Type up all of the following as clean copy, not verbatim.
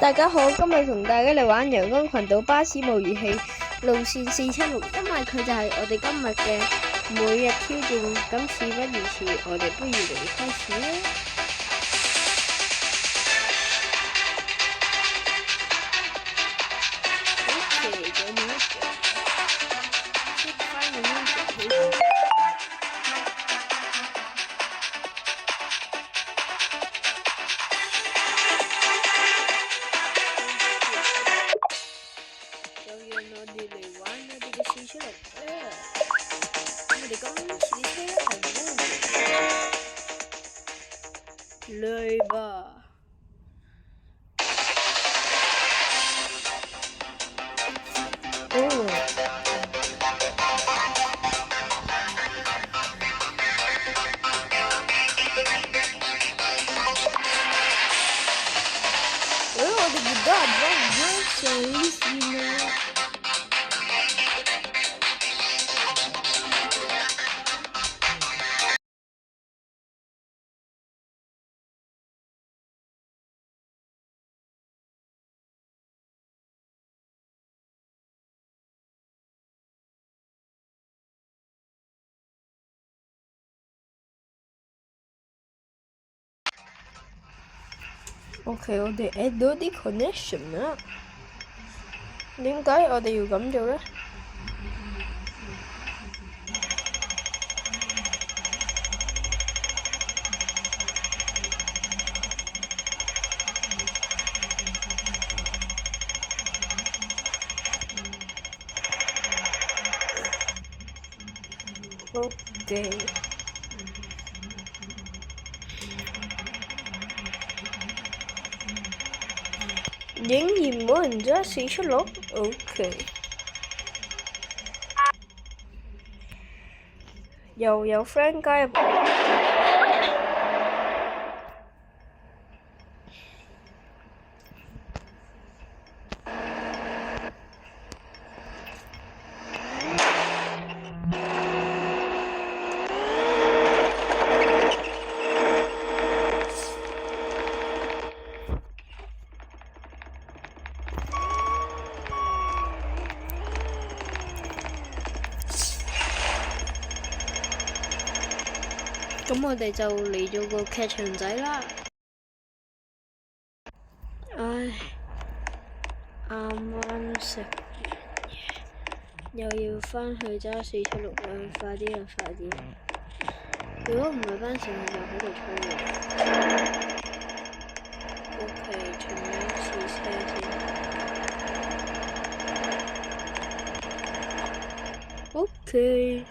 大家好，今日同大家嚟玩陽光群島巴士模擬器路線476，因為佢就係我哋今日嘅每日挑戰。咁事不宜遲，我哋不如嚟開始啦。就讓我哋嚟玩我哋嘅476啦！我哋今次嘅車係嚟吧！我哋而家玩咗水線啦！OK，我哋 add 到啲 connection 啦。點解我哋要咁做呢？OK。仍然冇人揸476 ，OK。又有 friend 加入。咁我哋就嚟咗個劇場仔啦。唉，啱啱食完嘢，又要返去揸476啦！快啲啦，快啲！如果唔係班成日就喺度吹嘢。OK，停咗一次車先。OK。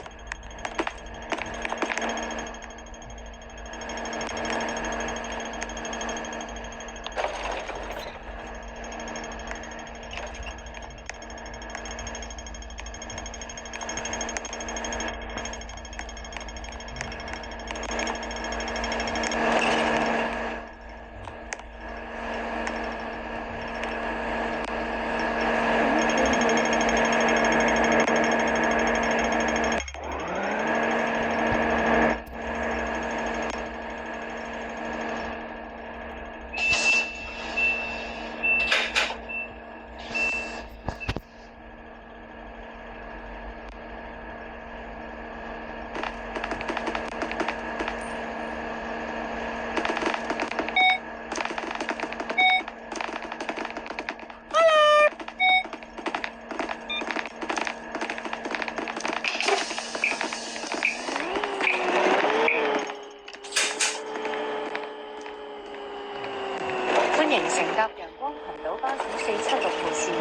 歡迎乘搭陽光群島巴士476號線，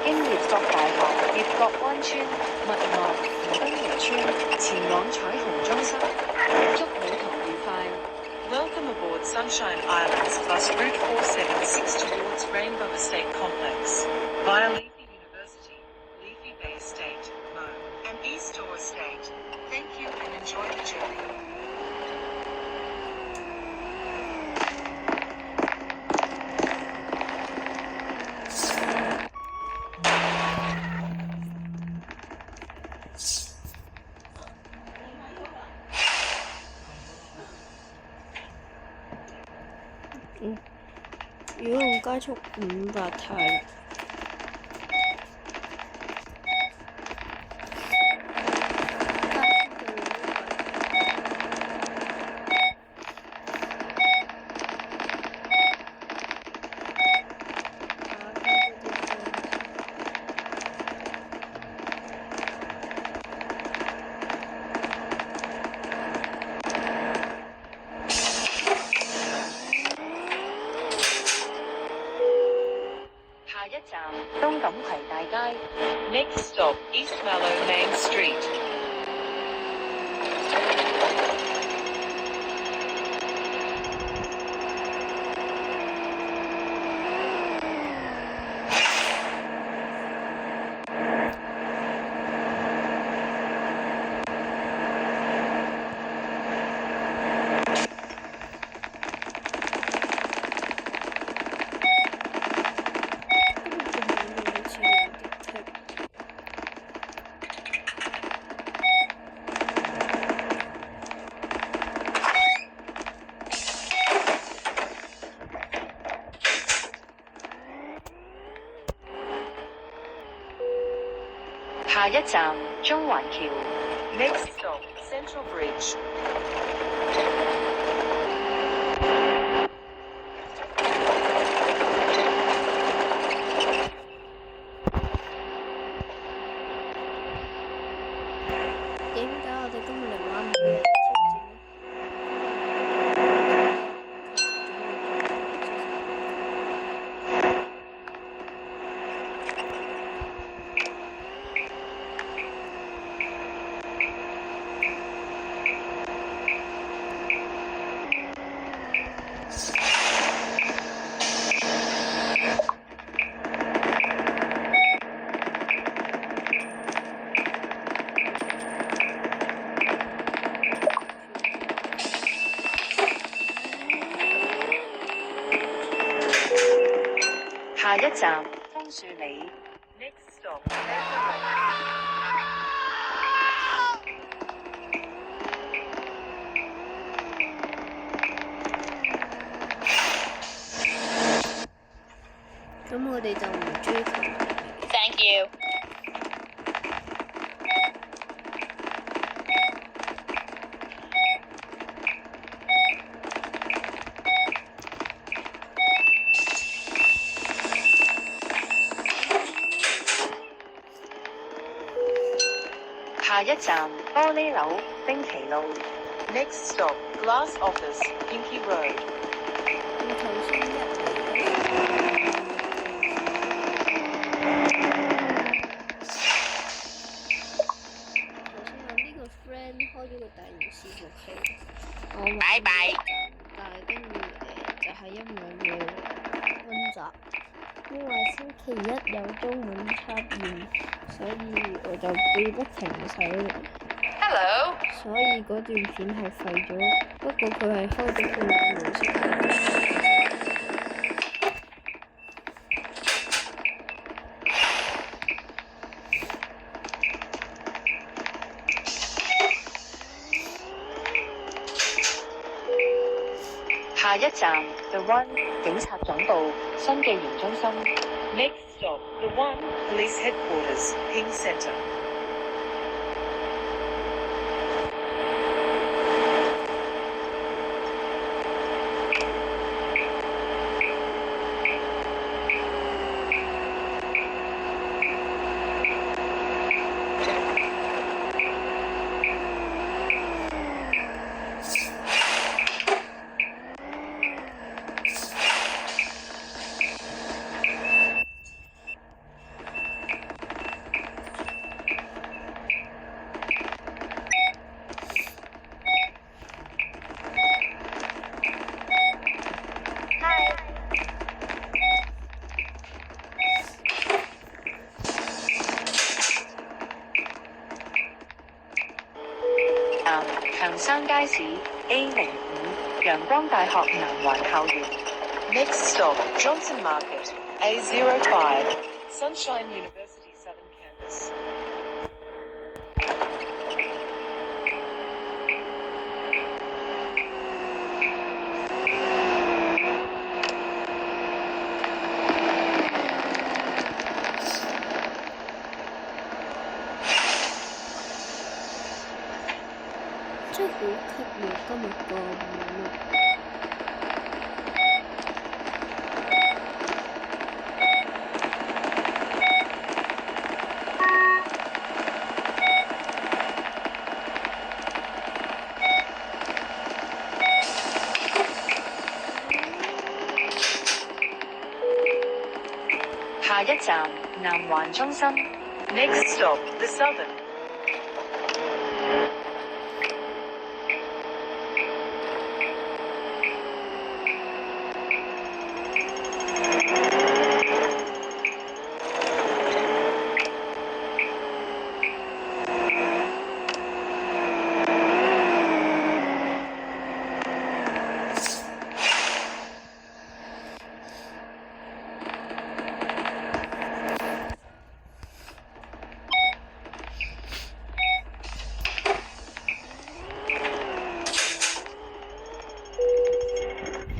經葉作大學、葉角灣村、麥樂同燈湖村，前往彩虹中心。祝旅途愉快。Welcome aboard Sunshine Islands bus route 476 towards Rainbow Estate Complex via Leafy University, Leafy Bay Estate, Mo, and East Shore Estate. Thank you and enjoy the journey. 如果用加速500太。下一站東錦葵大街。 Next stop, East Mallow Main Street. 下一站中環橋。 Next stop, Central Bridge. 點解我哋今日嚟玩每日挑戰呢？下一站楓樹里。 Next stop, Edinburgh. 咁我哋就唔追求。Thank you。下一站玻璃樓冰淇路。 Next stop, Glass Office, Pinky Road. 我頭先我呢個 friend 開咗個第二視伺服器，我玩咗一陣，但係跟住就係因為要溫習，因為星期一有中文測驗，所以我就背不停使。Hello。所以嗰段片係廢咗，不過佢係開咗個模式睇。下一站 The One 警察總部新嘅研中心。 Next stop, The One, Police Headquarters, Ping Centre. 強山街市 A05 陽光大學南環校園。 Next stop, Johnson Market, A05, Sunshine University Southern Campus. 下好棘喎，今日個網絡。下一站南環中心。Next stop, the Southern.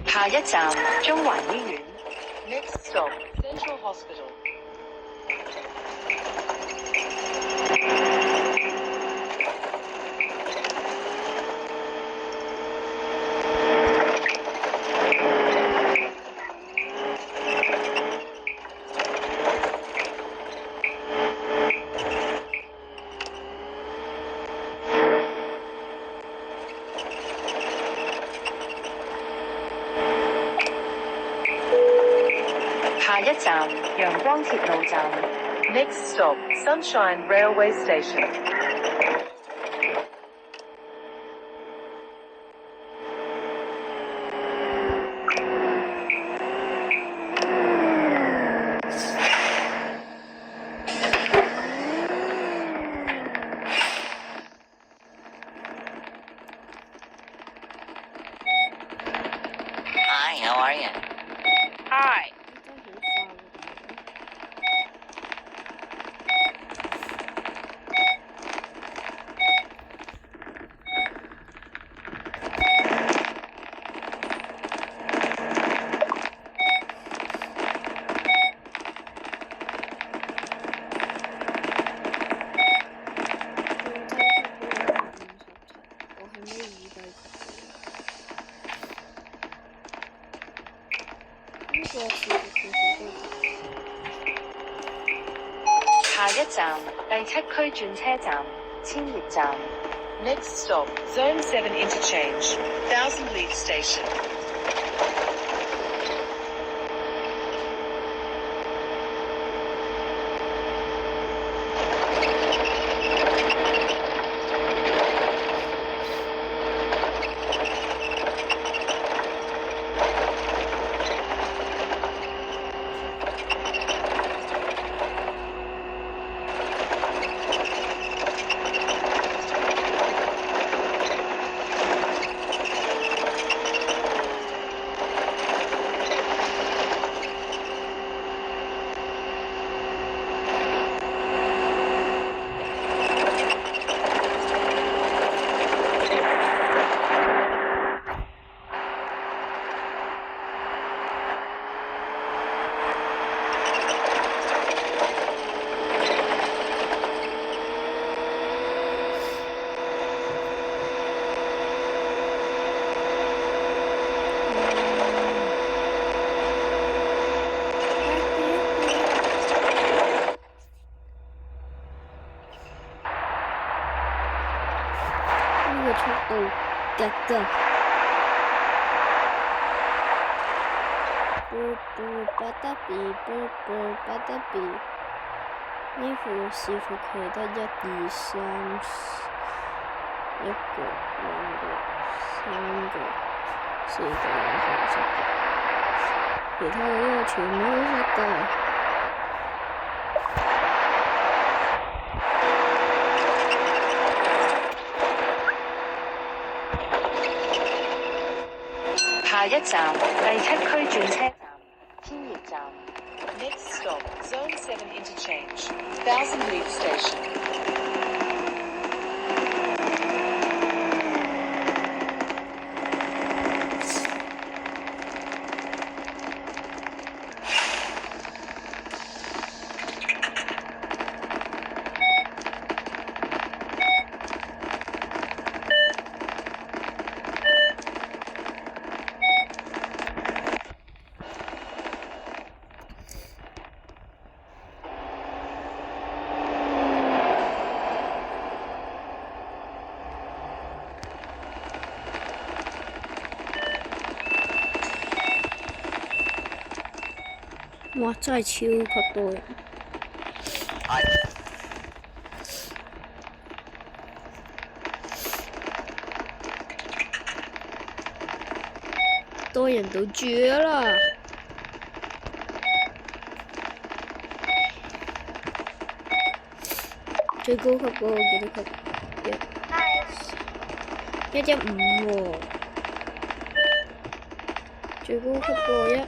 下一站中環醫院。Next stop, Central Hospital. 下一站陽光鐵路站。Next stop, Sunshine Railway Station. 下一站第7區轉車站千葉站。Next stop, Zone 7 Interchange, Thousand Leaf Station. 格格，波波巴得比，波波巴得比。呢副伺服器得1、2、3，一個、兩個、3個、4個紅色嘅，其他嗰啲全部都黑色嘅。下一站第7區轉車站千葉站。Next stop, Zone 7 Interchange, Thousand Leaf Station. 呢哇！真係超級多人。多人到絕啦！最高級嗰個幾多級？115喎。最高級嗰個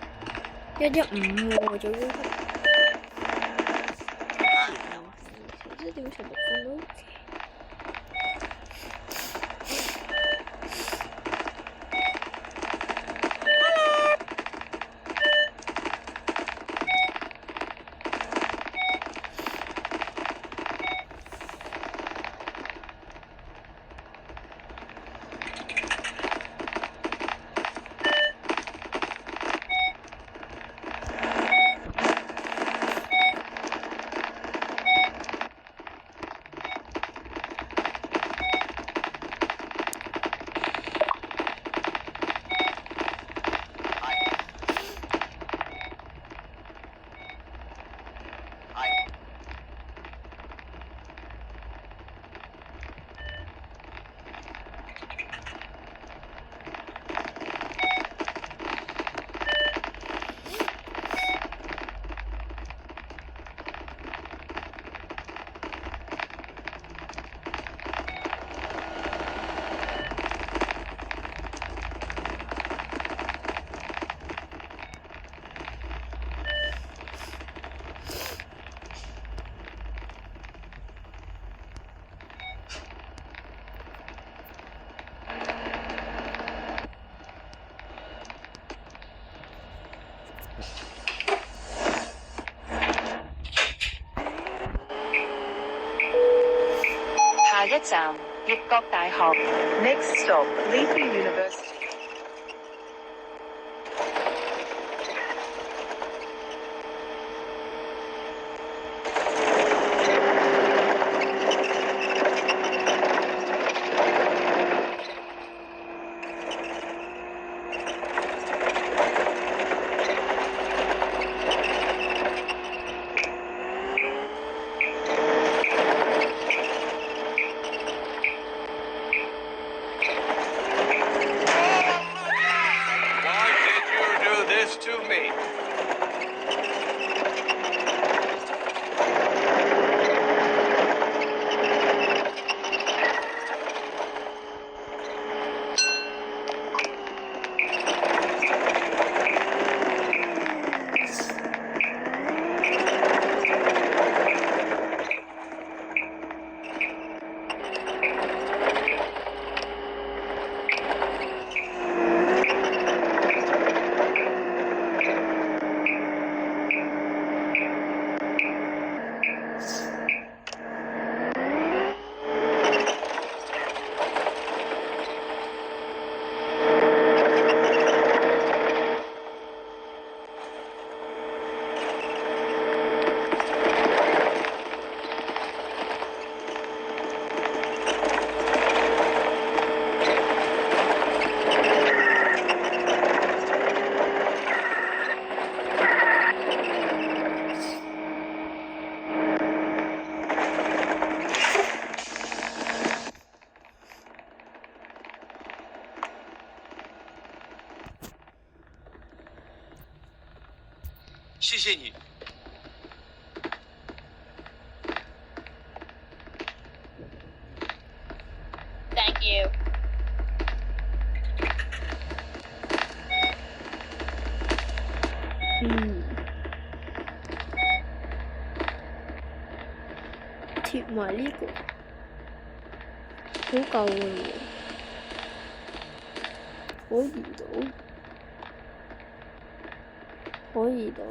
115喎，最高級。7:16都 OK。下一站，粵國大學。Next stop, Leafy University. 谢谢你。Thank you。貼埋呢個，好舊嘅喎，可移到，可移到，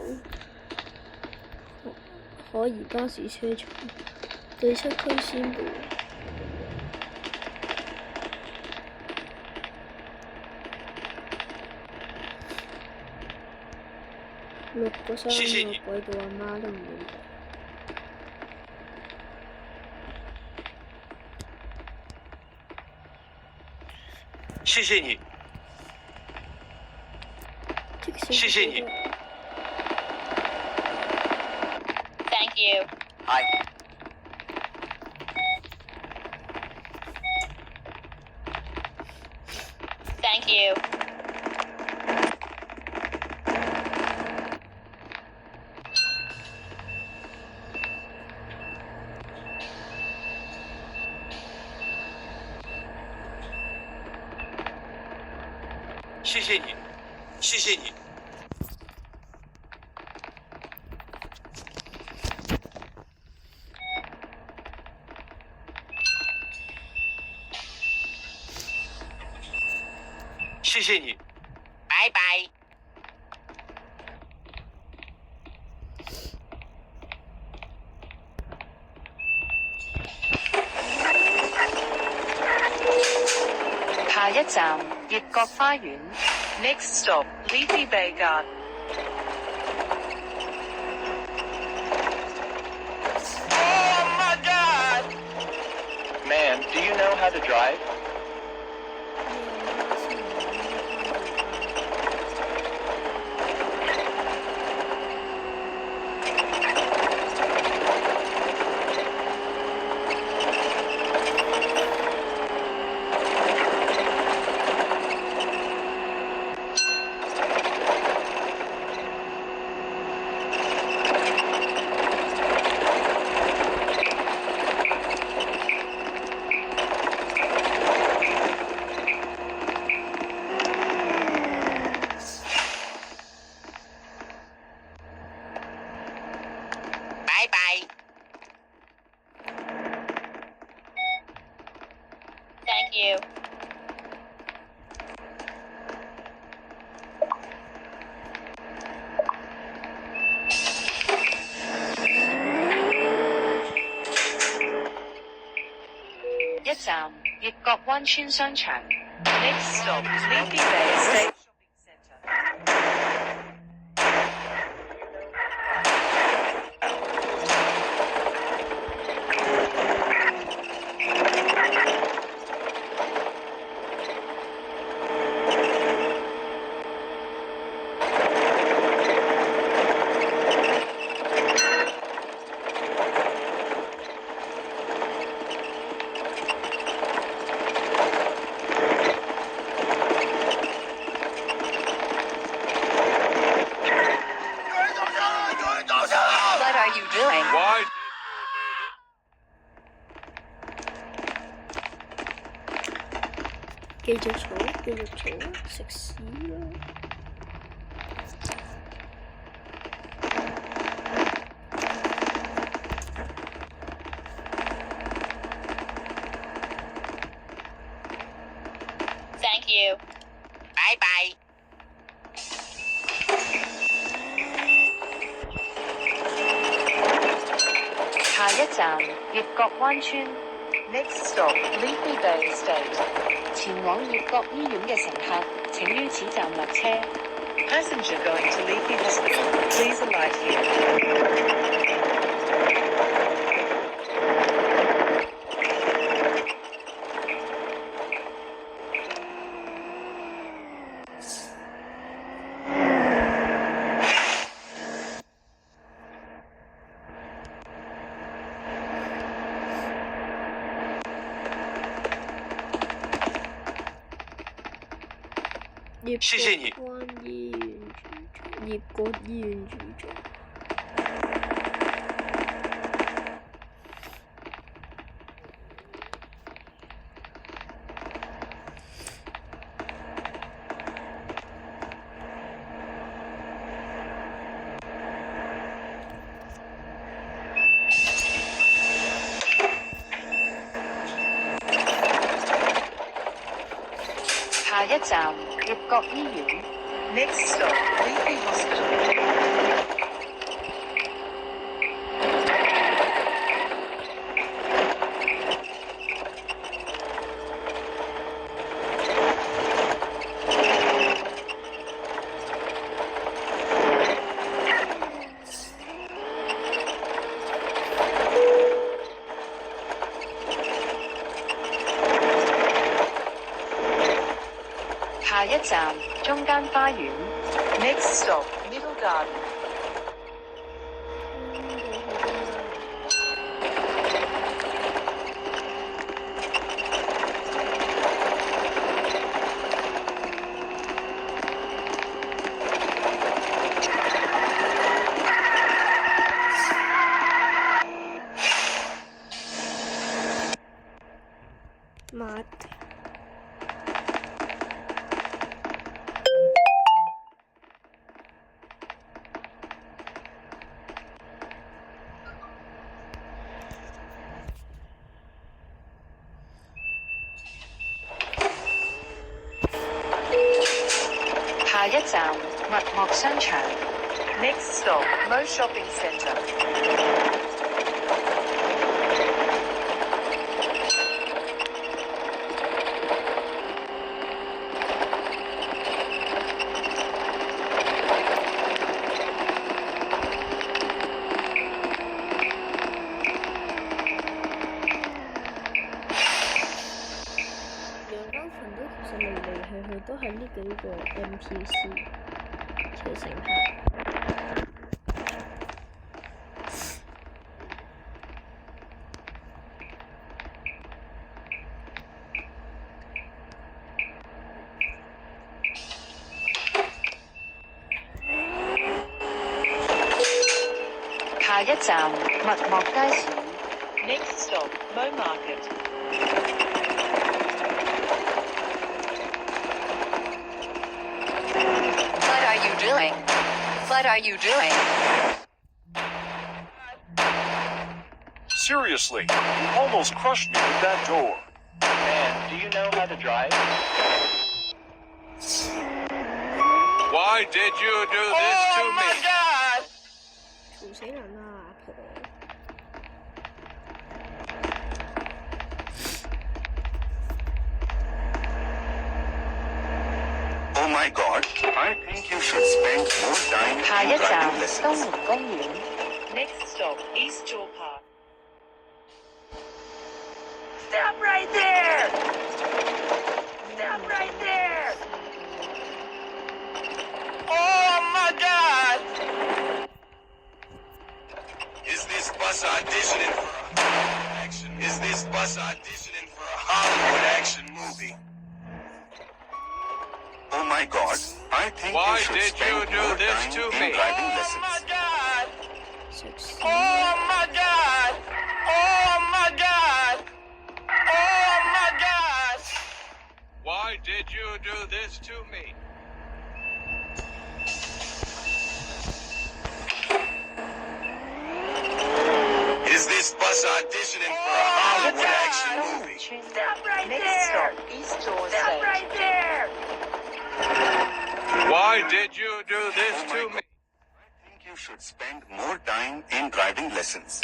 可移巴士車場，第7區先到。6個3個鬼到阿媽都唔認得。谢谢你。谢谢你。you. Hi. Thank you. 谢谢你，谢谢你。谢谢你，拜拜。下一站，悅國花園。Next stop, Leafy Bay Garden. Oh my God! Man, do you know how to drive? 拜拜。Thank you. 一站，悅國灣村商場。Next stop, Leafy Bay Estate Shopping Centre. What are you doing? Why? 繼續坐，繼續坐，食屎啦！Thank you. 拜拜。下一站，悅國灣村。Next stop, Leafy Bay Estate. 前往悅國醫院嘅乘客，請於此站落車。 Passenger going to Leafy Hospital, please alight here. 謝謝你。葉國醫院主場。下一站，悅國醫院。 Next stop, Leafy Hospital. 下一站，中間花園。 Next stop, Middle Garden. 下一站麥樂商場。 Next stop, Mo Shopping Centre. 陽光群島其實嚟嚟去去都係呢幾個 NPC 嘅乘客。下一站麥樂街市。 Next stop, Mo Market. What are you doing? What are you doing? Seriously, you almost crushed me with that door. Man, do you know how to drive? Why did you do this to Oh me? my God! 嘈死人啦，阿婆！ Oh my God, I think you should spend more time 下一 in 站 driving 東 lessons. 門公園。 Next stop, East Jaw Park. Stop right there! Stop right there! Oh my God! Is this bus auditioning for a action? Is this bus auditioning for a Hollywood action movie? Oh my God, I think Why you should did spend you do more this time to in me? driving Oh my lessons. God!食屎！ Oh my God! Oh my God! Oh my God! Why did you do this to me? Is this bus auditioning for a Hollywood action 東門 movie? 村。 Stop right Next there! stop, East Jaw Stop State. right there! Why did you do this Oh my to me? God. I think you should spend more time in driving lessons.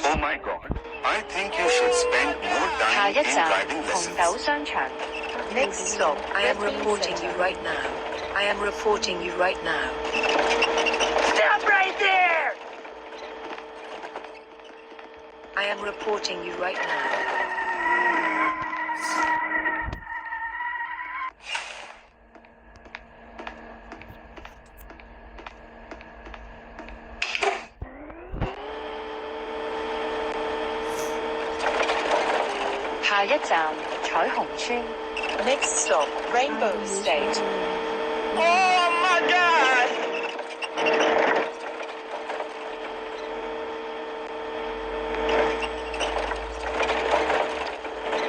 Oh my God, I think you should spend more 下 time 一 in 站 driving 紅 lessons. 豆商場。 Next stop, I am Redfern reporting Centre. you right now. I am reporting you right now. Stop right there! I am reporting you right now. Next 下一站彩虹村。 Next stop, Rainbow Estate. Oh my God!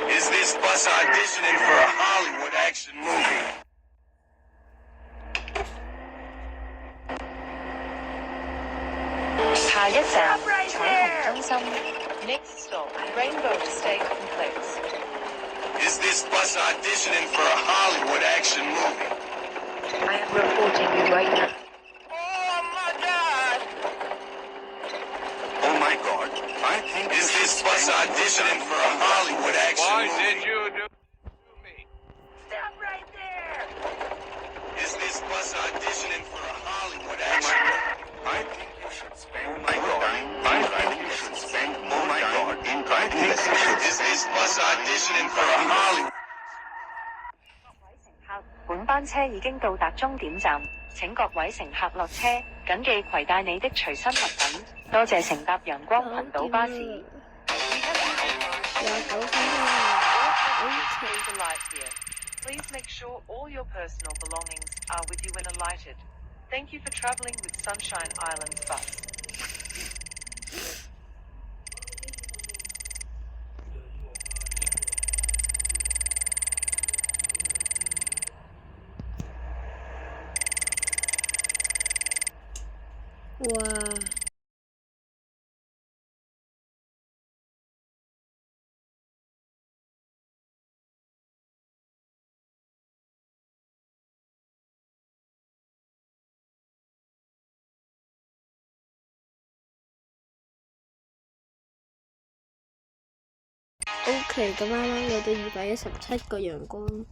Is this bus auditioning for a Hollywood action movie? Next 下一站彩虹中心。 Next stop, Rainbow Estate Complex. Is this bus auditioning for a Hollywood action movie? I am reporting you right now. Oh my God! Oh my God, I think is this bus auditioning for a Hollywood action Why movie? did you do this to me? Stop right there! Is this bus auditioning for a Hollywood action movie? I think you should spend more time. I think you should spend more time in driving lessons. Is this bus auditioning for a Hollywood? 本班車已經到達終點站，請各位乘客落車，謹記攜帶你的隨身物品。多謝乘搭陽光群島巴士。廿九分啦， Please alight here. Please make sure all your personal belongings are with you when alighted. Thank you for traveling with Sunshine Islands Bus. Wow. OK，咁啱啱有到217個陽光。